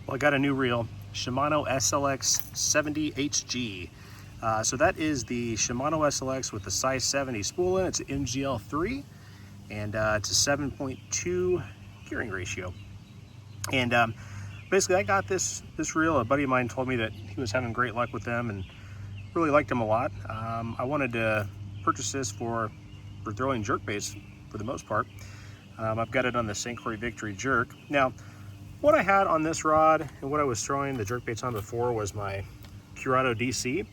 Well, I got a new reel, Shimano SLX 70HG. So that is the Shimano SLX with the size 70 spool in. It's an MGL3, and it's a 7.2 gearing ratio. And basically, I got this reel. A buddy of mine told me that he was having great luck with them and really liked them a lot. I wanted to purchase this for throwing jerkbaits for the most part. I've got it on the St. Croix Victory jerk. Now, what I had on this rod and what I was throwing the jerkbaits on before was my Curado DC.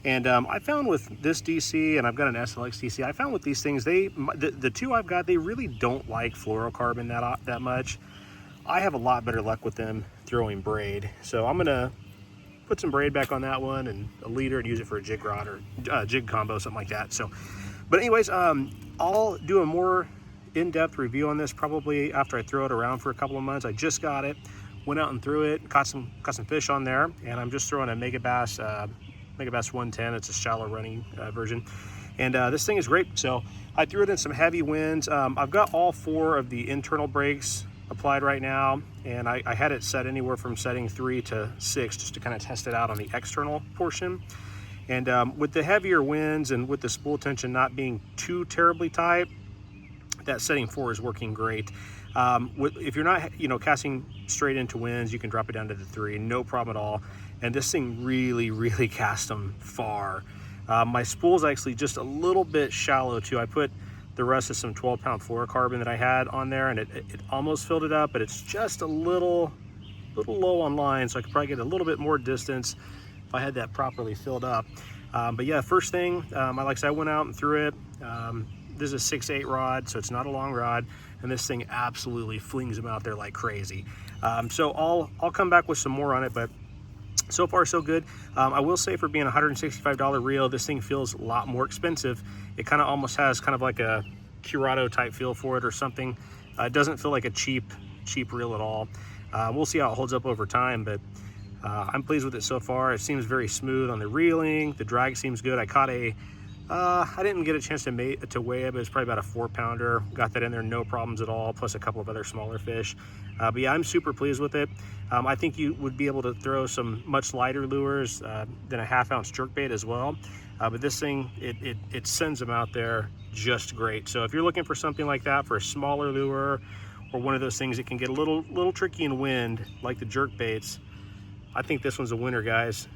And I found with this DC, and I've got an SLX DC, I found with these things, the two I've got, they really don't like fluorocarbon that much. I have a lot better luck with them throwing braid. So I'm gonna put some braid back on that one and a leader and use it for a jig rod or jig combo, something like that. So, but anyways, I'll do a more in-depth review on this probably after I throw it around for a couple of months. I just got it, went out and threw it, caught some fish on there, and I'm just throwing a Megabass 110. It's a shallow running version, and this thing is great. So I threw it in some heavy winds. I've got all 4 of the internal brakes applied right now, and I had it set anywhere from setting 3 to 6 just to kind of test it out on the external portion. And with the heavier winds and with the spool tension not being too terribly tight, that setting 4 is working great. If you're not, casting straight into winds, you can drop it down to the 3, no problem at all. And this thing really cast them far. My spool's actually just a little bit shallow too. I put the rest of some 12-pound fluorocarbon that I had on there, and it almost filled it up, but it's just a little low on line, so I could probably get a little bit more distance if I had that properly filled up. But yeah, first thing, like I said, I went out and threw it. This is a 6/8 rod, so it's not a long rod, and this thing absolutely flings them out there like crazy. So I'll come back with some more on it, but so far so good. I will say, for being a $165 reel, this thing feels a lot more expensive. It kind of almost has kind of like a Curado type feel for it or something. It doesn't feel like a cheap reel at all. We'll see how it holds up over time, but I'm pleased with it so far. It seems very smooth on the reeling. The drag seems good. I caught I didn't get a chance to weigh it, but it's probably about a 4-pounder. Got that in there, no problems at all, plus a couple of other smaller fish. But yeah, I'm super pleased with it. I think you would be able to throw some much lighter lures than a 1/2-ounce jerkbait as well. But this thing, it sends them out there just great. So if you're looking for something like that for a smaller lure, or one of those things that can get a little tricky in wind, like the jerkbaits, I think this one's a winner, guys.